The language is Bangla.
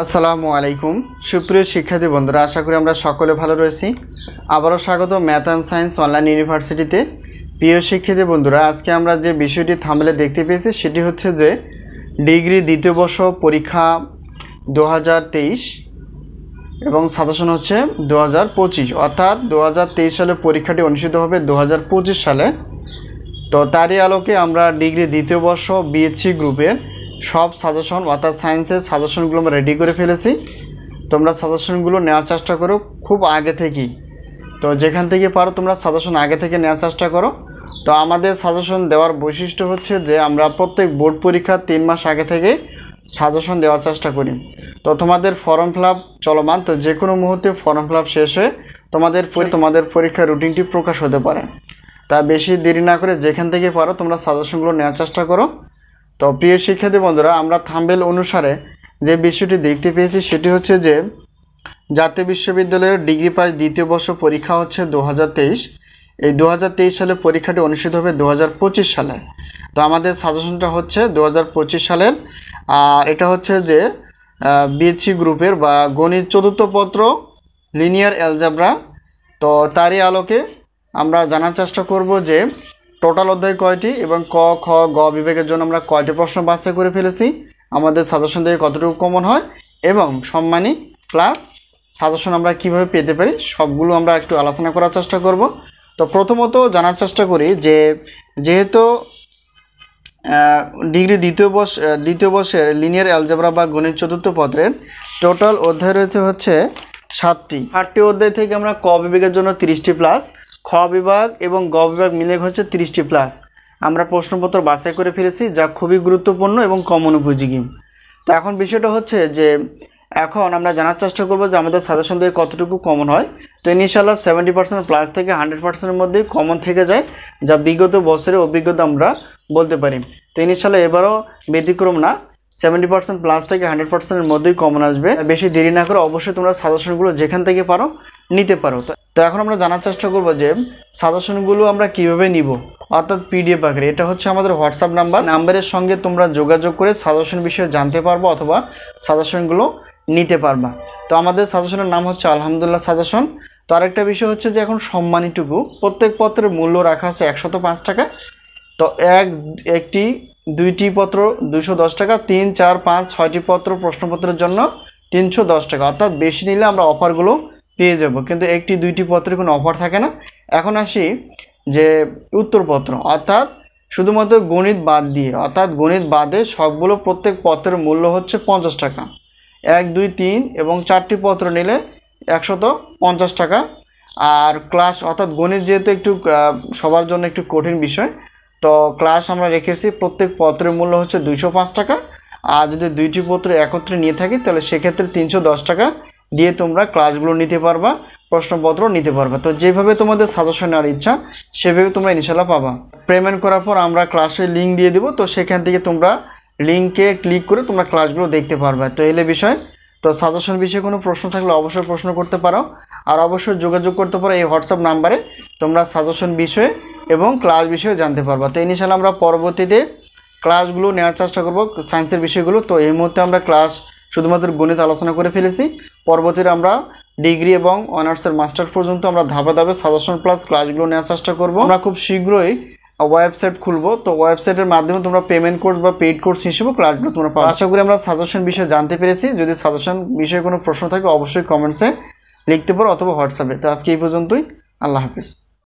আসসালামু আলাইকুম সুপ্রিয় শিক্ষার্থী বন্ধুরা, আশা করি আমরা সকলে ভালো রয়েছি। আবারও স্বাগত ম্যাথ অ্যান্ড সায়েন্স অনলাইন ইউনিভার্সিটিতে। প্রিয় শিক্ষার্থী বন্ধুরা, আজকে আমরা যে বিষয়টি থাম্বনেলে দেখতে পেয়েছি সেটি হচ্ছে যে ডিগ্রি দ্বিতীয় বর্ষ পরীক্ষা 2023 এবং সাজেশন হচ্ছে 2025, অর্থাৎ 2023 সালে পরীক্ষাটি অনুষ্ঠিত হবে 2025 সালে। তো তারই আলোকে আমরা ডিগ্রি দ্বিতীয় বর্ষ বিএসসি গ্রুপের সব সাজেশন অর্থাৎ সায়েন্সের সাজেশনগুলো আমরা রেডি করে ফেলেছি। তোমরা সাজেশনগুলো নেওয়ার চেষ্টা করো খুব আগে থেকেই। তো যেখান থেকে পারো তোমরা সাজেশন আগে থেকে নেওয়ার চেষ্টা করো। তো আমাদের সাজেশন দেওয়ার বৈশিষ্ট্য হচ্ছে যে আমরা প্রত্যেক বোর্ড পরীক্ষার 3 মাস আগে থেকে সাজেশন দেওয়ার চেষ্টা করি। তো তোমাদের ফর্ম ফিল আপ চলমান, তো যে কোনো মুহূর্তে ফর্ম ফিল আপ শেষ হয়ে তোমাদের পরীক্ষার রুটিনটি প্রকাশ হতে পারে। তা বেশি দেরি না করে যেখান থেকে পারো তোমরা সাজেশনগুলো নেওয়ার চেষ্টা করো। তো প্রিয় শিক্ষার্থী বন্ধুরা, আমরা থাম্বনেল অনুসারে যে বিষয়টি দেখতে পেয়েছি সেটি হচ্ছে যে জাতীয় বিশ্ববিদ্যালয়ের ডিগ্রি পাস দ্বিতীয় বর্ষ পরীক্ষা হচ্ছে 2023। এই 2023 সালে পরীক্ষাটি অনুষ্ঠিত হবে 2025 সালে। তো আমাদের সাজেশনটা হচ্ছে 2025 সালের, আর এটা হচ্ছে যে বিএসসি গ্রুপের বা গণিত চতুর্থ পত্র লিনিয়ার অ্যালজেব্রা। তো তারই আলোকে আমরা জানার চেষ্টা করব যে টোটাল অধ্যায় কয়টি এবং ক খ গ বিভাগের জন্য আমরা কয়টি প্রশ্ন বাছাই করে ফেলেছি, আমাদের সাজেশন থেকে কতটুকু কমন হয় এবং সম্মানী প্লাস সাজেশন আমরা কিভাবে পেতে পারি সবগুলো আমরা একটু আলোচনা করার চেষ্টা করব। তো প্রথমত জানার চেষ্টা করি যে যেহেতু ডিগ্রি দ্বিতীয় বর্ষের লিনিয়ার অ্যালজেব্রা বা গণিত চতুর্থ পত্রের টোটাল অধ্যায় রয়েছে হচ্ছে 7টি অধ্যায় থেকে আমরা ক বিভাগের জন্য 30টি প্লাস, খ বিভাগ এবং গ বিভাগ মিলে হচ্ছে 30টি প্লাস আমরা প্রশ্নপত্র বাছাই করে ফেলেছি, যা খুবই গুরুত্বপূর্ণ এবং কমন উপযোগী। তো এখন বিষয়টা হচ্ছে যে এখন আমরা জানার চেষ্টা করব যে আমাদের সাজেশন থেকে কতটুকু কমন হয়। তো ইনশাআল্লাহ 70% প্লাস থেকে 100%-এর মধ্যে কমন থেকে যায়, যা বিগত বছরের অভিজ্ঞতা আমরা বলতে পারি। তো ইনশাআল্লাহ এবারও ব্যতিক্রম না, 70% প্লাস থেকে 100%-এর মধ্যেই কমন আসবে। বেশি দেরি না করে অবশ্যই তোমরা সাজেশনগুলো যেখান থেকে পারো নিতে পারো। তো এখন আমরা জানার চেষ্টা করব যে সাজেশনগুলো আমরা কিভাবে নিব, অর্থাৎ পিডিএফ আকারে। এটা হচ্ছে আমাদের হোয়াটসঅ্যাপ নাম্বারের সঙ্গে তোমরা যোগাযোগ করে সাজেশন বিষয়ে জানতে পারবো অথবা সাজেশনগুলো নিতে পারবা। তো আমাদের সাজেশনের নাম হচ্ছে আলহামদুলিল্লাহ সাজেশন। তো আরেকটা বিষয় হচ্ছে যে এখন সম্মানীটুকু প্রত্যেক পত্রের মূল্য রাখা আছে 105 টাকা। তো একটি দুইটি পত্র 210 টাকা, 3, 4, 5, 6টি পত্র প্রশ্নপত্রের জন্য 310 টাকা, অর্থাৎ বেশি নিলে আমরা অফারগুলো পেয়ে যাব, কিন্তু একটি দুইটি পত্রের কোনো অফার থাকে না। এখন আসি যে উত্তরপত্র, অর্থাৎ শুধুমাত্র গণিত বাদ দিয়ে, অর্থাৎ গণিত বাদে সবগুলো প্রত্যেক পত্রের মূল্য হচ্ছে 50 টাকা। 1, 2, 3 এবং 4টি পত্র নিলে 150 টাকা। আর ক্লাস অর্থাৎ গণিত যেহেতু একটু সবার জন্য একটু কঠিন বিষয়, তো ক্লাস আমরা রেখেছি প্রত্যেক পত্রের মূল্য হচ্ছে 205 টাকা। আর যদি দুইটি পত্র একত্রে নিয়ে থাকি তাহলে সেক্ষেত্রে 310 টাকা দিয়ে তোমরা ক্লাসগুলো নিতে পারবা, প্রশ্নপত্র নিতে পারবা। তো যেভাবে তোমাদের সাজেশন নেওয়ার ইচ্ছা সেভাবে তোমরা ইনশাআল্লাহ পাবা। পেমেন্ট করার পর আমরা ক্লাসের লিঙ্ক দিয়ে দেবো, তো সেখান থেকে তোমরা লিঙ্কে ক্লিক করে তোমরা ক্লাসগুলো দেখতে পারবে। তো এলে বিষয়, তো সাজেশন বিষয়ে কোনো প্রশ্ন থাকলে অবশ্যই প্রশ্ন করতে পারো, আর অবশ্যই যোগাযোগ করতে পারো এই হোয়াটসঅ্যাপ নাম্বারে। তোমরা সাজেশন বিষয়ে এবং ক্লাস বিষয়ে জানতে পারবা। তো ইনশাআল্লাহ আমরা পরবর্তীতে ক্লাসগুলো নেওয়ার চেষ্টা করব সায়েন্সের বিষয়গুলো। তো এই মুহূর্তে আমরা ক্লাস শুধুমাত্র গণিত আলোচনা করে ফেলেছি, পরবর্তীতে আমরা ডিগ্রি এবং অনার্সের মাস্টার পর্যন্ত আমরা ধাপে ধাপে সাজেশন প্লাস ক্লাসগুলো নেওয়ার চেষ্টা করব। আমরা খুব শীঘ্রই ওয়েবসাইট খুলবো, তো ওয়েবসাইটের মাধ্যমে তোমরা পেমেন্ট কোর্স বা পেইড কোর্স হিসেবে ক্লাসগুলো তোমরা পাবে। আশা করি আমরা সাজেশন বিষয়ে জানতে পেরেছি। যদি সাজেশন বিষয়ে কোনো প্রশ্ন থাকে অবশ্যই কমেন্টসে লিখতে পারো অথবা হোয়াটসঅ্যাপে। তো আজকে এই পর্যন্তই, আল্লাহ হাফিজ।